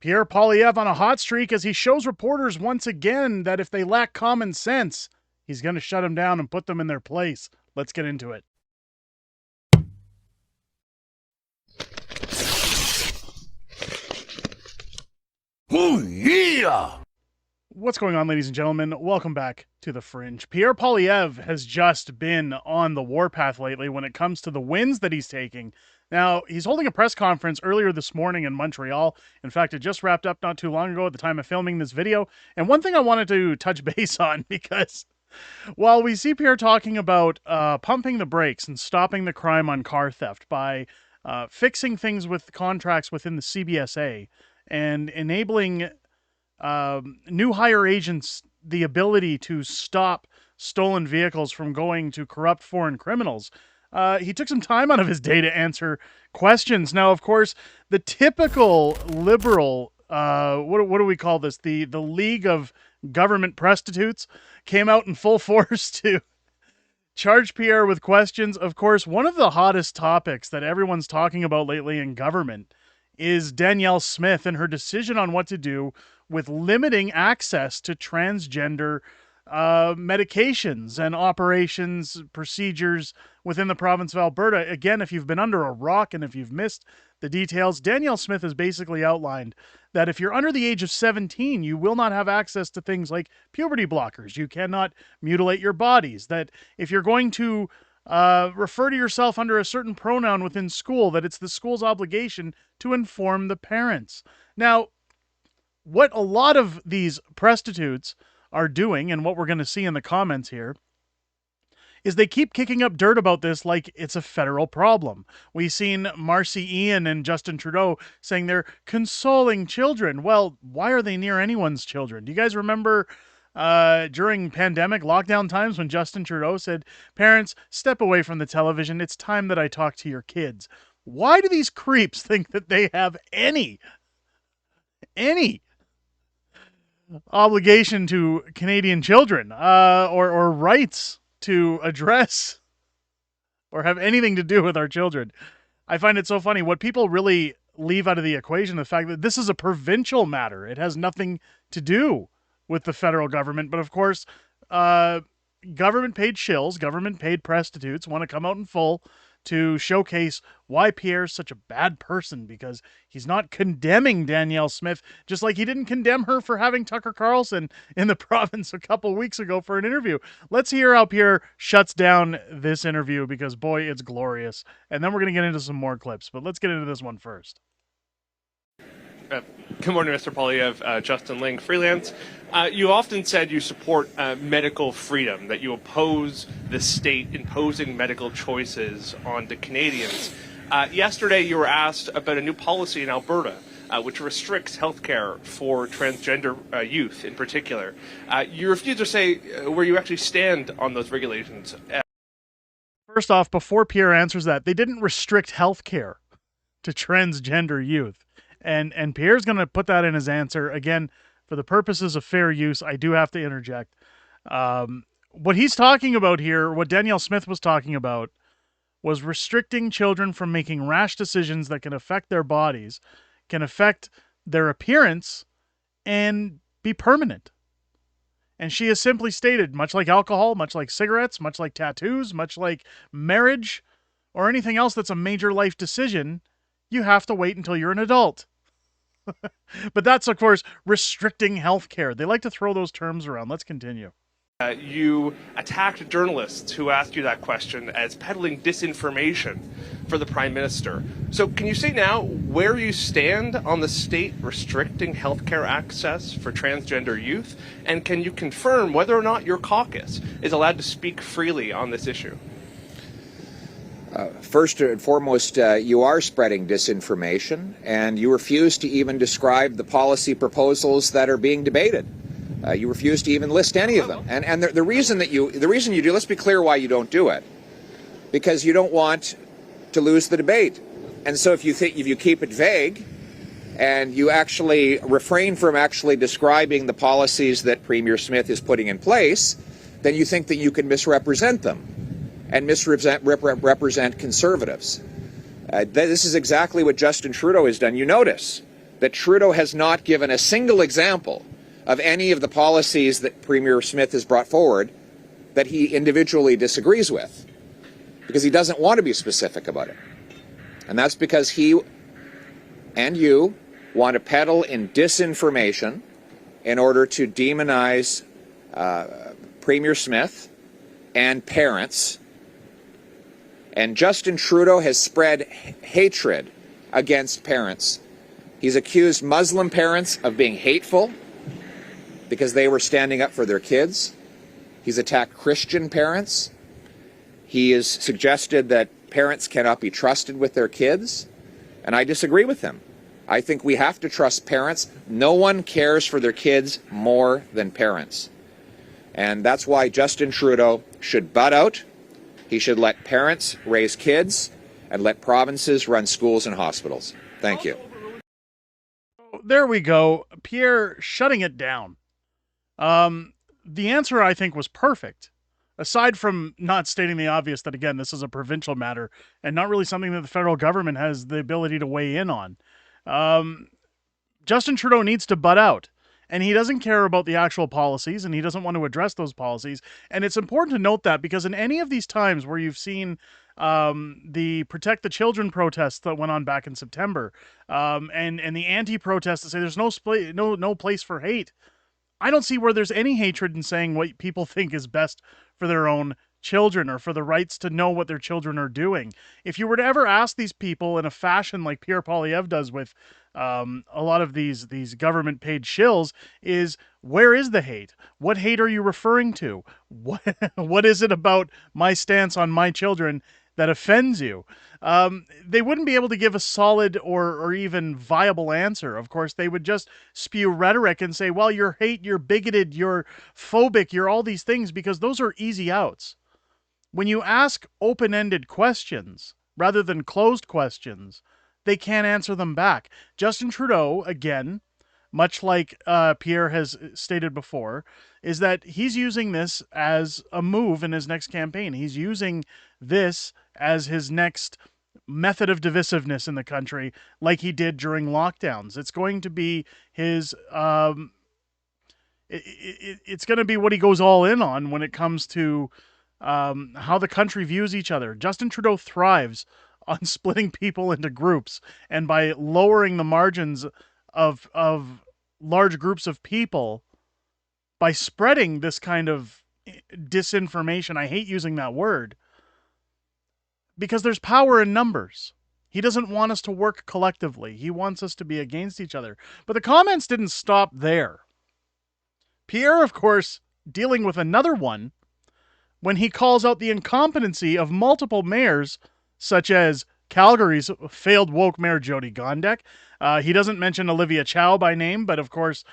Pierre Poilievre on a hot streak as he shows reporters once again that if they lack common sense, he's going to shut them down and put them in their place. Let's get into it. Oh, yeah! What's going on, ladies and gentlemen? Welcome back to The Fringe. Pierre Poilievre has just been on the warpath lately when it comes to the wins that he's taking. Now, he's holding a press conference earlier this morning in Montreal. In fact, it just wrapped up not too long ago at the time of filming this video. And one thing I wanted to touch base on, because while we see Pierre talking about pumping the brakes and stopping the crime on car theft by fixing things with contracts within the CBSA and enabling new hire agents the ability to stop stolen vehicles from going to corrupt foreign criminals, he took some time out of his day to answer questions. Now, of course, the typical liberal, what do we call this? The League of Government Presstitutes came out in full force to charge Pierre with questions. Of course, one of the hottest topics that everyone's talking about lately in government is Danielle Smith and her decision on what to do with limiting access to transgender medications and operations, procedures within the province of Alberta. Again, if you've been under a rock and if you've missed the details, Danielle Smith has basically outlined that if you're under the age of 17, you will not have access to things like puberty blockers. You cannot mutilate your bodies. That if you're going to refer to yourself under a certain pronoun within school, that it's the school's obligation to inform the parents. Now, what a lot of these prostitutes are doing, and what we're going to see in the comments here, is they keep kicking up dirt about this like it's a federal problem. We've seen Marcy Ian and Justin Trudeau saying they're consoling children. Well, why are they near anyone's children? Do you guys remember during pandemic lockdown times when Justin Trudeau said, "Parents, step away from the television. It's time that I talk to your kids"? Why do these creeps think that they have any obligation to Canadian children or rights to address or have anything to do with our children? I find it so funny. What people really leave out of the equation, the fact that this is a provincial matter. It has nothing to do with the federal government. But of course, government-paid shills, government-paid prostitutes want to come out in full to showcase why Pierre's such a bad person, because he's not condemning Danielle Smith, just like he didn't condemn her for having Tucker Carlson in the province a couple weeks ago for an interview. Let's hear how Pierre shuts down this interview, because boy, it's glorious. And then we're going to get into some more clips, but let's get into this one first. Good morning, Mr. Poilievre. Justin Ling, freelance. You often said you support medical freedom, that you oppose the state imposing medical choices on the Canadians. Yesterday, you were asked about a new policy in Alberta, which restricts healthcare for transgender youth in particular. You refused to say where you actually stand on those regulations. First off, before Pierre answers that, they didn't restrict healthcare to transgender youth. And Pierre's going to put that in his answer. Again, for the purposes of fair use, I do have to interject. What he's talking about here, what Danielle Smith was talking about, was restricting children from making rash decisions that can affect their bodies, can affect their appearance, and be permanent. And she has simply stated, much like alcohol, much like cigarettes, much like tattoos, much like marriage, or anything else that's a major life decision, you have to wait until you're an adult. But that's, of course, restricting healthcare. They like to throw those terms around. Let's continue. You attacked journalists who asked you that question as peddling disinformation for the Prime Minister. So can you say now where you stand on the state restricting healthcare access for transgender youth? And can you confirm whether or not your caucus is allowed to speak freely on this issue? First and foremost, you are spreading disinformation, and you refuse to even describe the policy proposals that are being debated. You refuse to even list any of them. And the reason you do, let's be clear why you don't do it. Because you don't want to lose the debate. And so if you keep it vague and you actually refrain from actually describing the policies that Premier Smith is putting in place, then you think that you can misrepresent them and represent conservatives. This is exactly what Justin Trudeau has done. You notice that Trudeau has not given a single example of any of the policies that Premier Smith has brought forward that he individually disagrees with, because he doesn't want to be specific about it. And that's because he and you want to peddle in disinformation in order to demonize Premier Smith and parents. And Justin Trudeau has spread hatred against parents. He's accused Muslim parents of being hateful because they were standing up for their kids. He's attacked Christian parents. He has suggested that parents cannot be trusted with their kids, and I disagree with him. I think we have to trust parents. No one cares for their kids more than parents. And that's why Justin Trudeau should butt out. He should let parents raise kids and let provinces run schools and hospitals. Thank you. There we go. Pierre shutting it down. The answer, I think, was perfect. Aside from not stating the obvious that, again, this is a provincial matter and not really something that the federal government has the ability to weigh in on. Justin Trudeau needs to butt out. And he doesn't care about the actual policies, and he doesn't want to address those policies. And it's important to note that, because in any of these times where you've seen the Protect the Children protests that went on back in September, and the anti-protests that say there's no place for hate, I don't see where there's any hatred in saying what people think is best for their own children or for the rights to know what their children are doing. If you were to ever ask these people in a fashion like Pierre Poilievre does with a lot of these government paid shills, is where is the hate? What hate are you referring to? What is it about my stance on my children that offends you? They wouldn't be able to give a solid or even viable answer. Of course, they would just spew rhetoric and say, well, you're you're bigoted, you're phobic, you're all these things, because those are easy outs. When you ask open-ended questions rather than closed questions, they can't answer them back. Justin Trudeau, again, much like Pierre has stated before, is that he's using this as a move in his next campaign. He's using this as his next method of divisiveness in the country, like he did during lockdowns. It's going to be his... it's going to be what he goes all in on when it comes to how the country views each other. Justin Trudeau thrives on splitting people into groups, and by lowering the margins of large groups of people, by spreading this kind of disinformation. I hate using that word, because there's power in numbers. He doesn't want us to work collectively. He wants us to be against each other. But the comments didn't stop there. Pierre, of course, dealing with another one when he calls out the incompetency of multiple mayors, such as Calgary's failed woke mayor Jyoti Gondek. He doesn't mention Olivia Chow by name, but of course,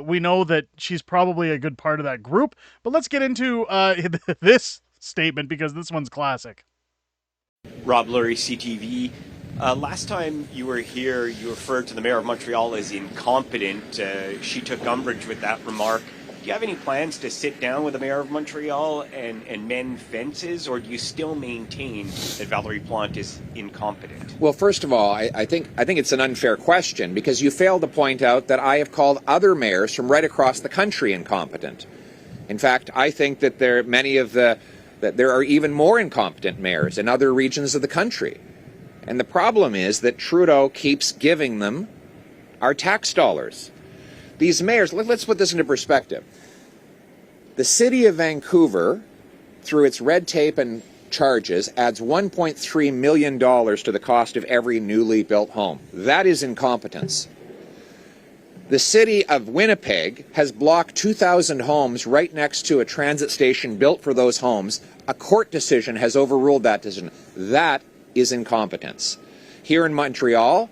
we know that she's probably a good part of that group. But let's get into this statement, because this one's classic. Rob Lurie, CTV. Last time you were here, you referred to the mayor of Montreal as incompetent. She took umbrage with that remark. Do you have any plans to sit down with the mayor of Montreal and mend fences, or do you still maintain that Valerie Plante is incompetent? Well, first of all, I think it's an unfair question, because you failed to point out that I have called other mayors from right across the country incompetent. In fact, I think that there are even more incompetent mayors in other regions of the country. And the problem is that Trudeau keeps giving them our tax dollars. These mayors, let's put this into perspective. The city of Vancouver, through its red tape and charges, adds $1.3 million to the cost of every newly built home. That is incompetence. The city of Winnipeg has blocked 2,000 homes right next to a transit station built for those homes. A court decision has overruled that decision. That is incompetence. Here in Montreal,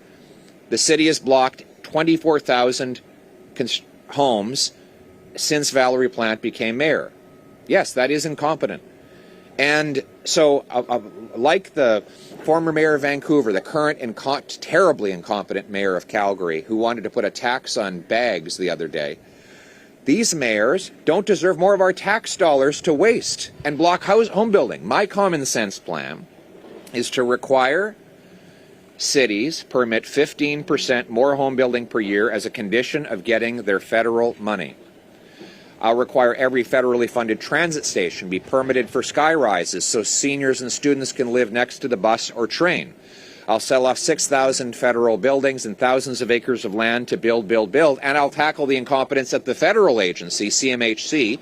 the city has blocked 24,000 homes since Valerie Plante became mayor. Yes, that is incompetent. And so, like the former mayor of Vancouver, the current terribly incompetent mayor of Calgary, who wanted to put a tax on bags the other day, these mayors don't deserve more of our tax dollars to waste and block home building. My common sense plan is to require cities permit 15% more home building per year as a condition of getting their federal money. I'll require every federally funded transit station be permitted for sky rises so seniors and students can live next to the bus or train. I'll sell off 6,000 federal buildings and thousands of acres of land to build, and I'll tackle the incompetence at the federal agency, CMHC,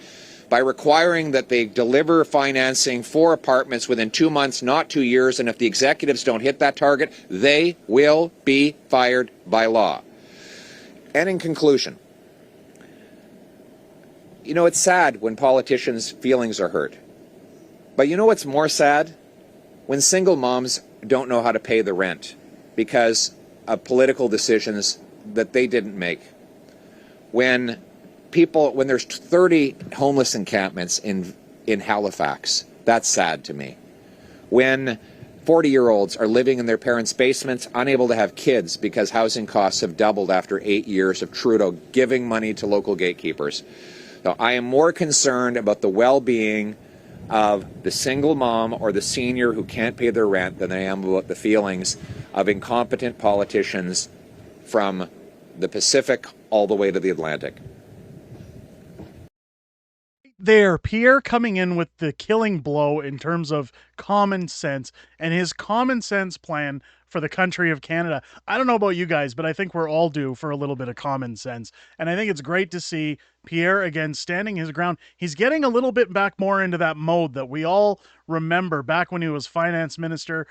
by requiring that they deliver financing for apartments within 2 months, not 2 years, and if the executives don't hit that target, they will be fired by law. And in conclusion, you know, it's sad when politicians' feelings are hurt. But you know what's more sad? When single moms don't know how to pay the rent because of political decisions that they didn't make. When there's 30 homeless encampments in Halifax, that's sad to me. When 40-year-olds are living in their parents' basements, unable to have kids because housing costs have doubled after 8 years of Trudeau giving money to local gatekeepers. So I am more concerned about the well-being of the single mom or the senior who can't pay their rent than I am about the feelings of incompetent politicians from the Pacific all the way to the Atlantic. There, Pierre coming in with the killing blow in terms of common sense and his common sense plan for the country of Canada. I don't know about you guys, but I think we're all due for a little bit of common sense. And I think it's great to see Pierre again standing his ground. He's getting a little bit back more into that mode that we all remember back when he was finance minister,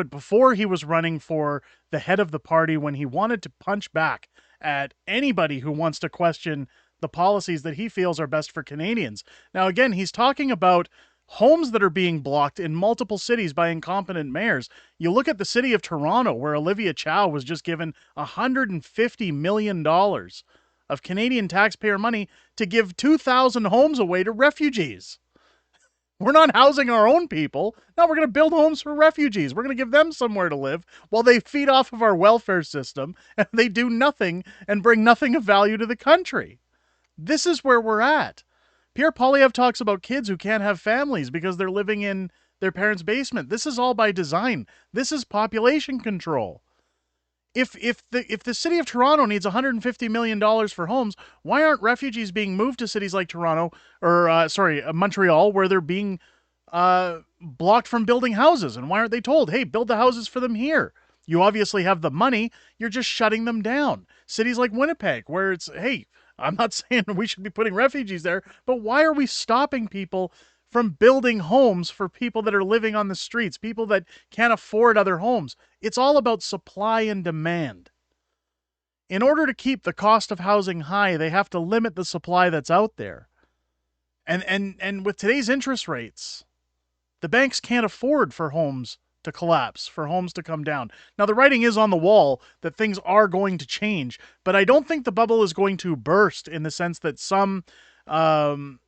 before he was running for the head of the party, when he wanted to punch back at anybody who wants to question the policies that he feels are best for Canadians. Now, again, he's talking about homes that are being blocked in multiple cities by incompetent mayors. You look at the city of Toronto, where Olivia Chow was just given $150 million of Canadian taxpayer money to give 2,000 homes away to refugees. We're not housing our own people. No, we're going to build homes for refugees. We're going to give them somewhere to live while they feed off of our welfare system and they do nothing and bring nothing of value to the country. This is where we're at. Pierre Poilievre talks about kids who can't have families because they're living in their parents' basement. This is all by design. This is population control. If the city of Toronto needs $150 million for homes, why aren't refugees being moved to cities like Toronto or Montreal, where they're being blocked from building houses? And why aren't they told, hey, build the houses for them here? You obviously have the money. You're just shutting them down. Cities like Winnipeg, where it's, hey, I'm not saying we should be putting refugees there, but why are we stopping people from building homes for people that are living on the streets, people that can't afford other homes? It's all about supply and demand. In order to keep the cost of housing high, they have to limit the supply that's out there. And with today's interest rates, the banks can't afford for homes to collapse, for homes to come down. Now, the writing is on the wall that things are going to change, but I don't think the bubble is going to burst in the sense that some, we'll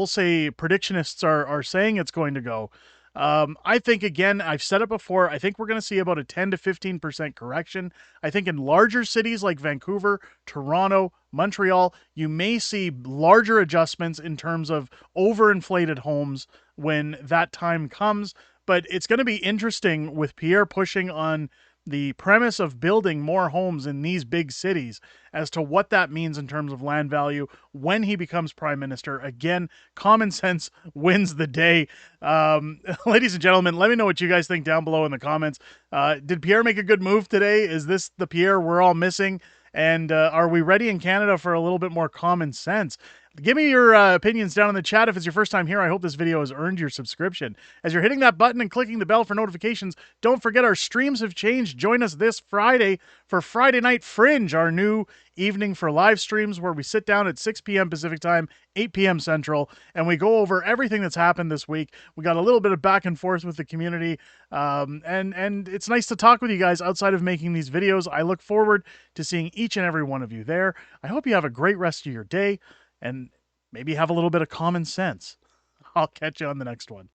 say predictionists are saying it's going to go. I think, again, I've said it before, I think we're going to see about a 10 to 15% correction. I think in larger cities like Vancouver, Toronto, Montreal, you may see larger adjustments in terms of overinflated homes when that time comes. But it's going to be interesting with Pierre pushing on the premise of building more homes in these big cities as to what that means in terms of land value when he becomes prime minister. Again, common sense wins the day. Ladies and gentlemen, let me know what you guys think down below in the comments. Did Pierre make a good move today? Is this the Pierre we're all missing? And are we ready in Canada for a little bit more common sense? Give me your opinions down in the chat. If it's your first time here, I hope this video has earned your subscription. As you're hitting that button and clicking the bell for notifications, don't forget our streams have changed. Join us this Friday for Friday Night Fringe, our new evening for live streams where we sit down at 6 p.m. Pacific time, 8 p.m. Central, and we go over everything that's happened this week. We got a little bit of back and forth with the community, and it's nice to talk with you guys outside of making these videos. I look forward to seeing each and every one of you there. I hope you have a great rest of your day, and maybe have a little bit of common sense. I'll catch you on the next one.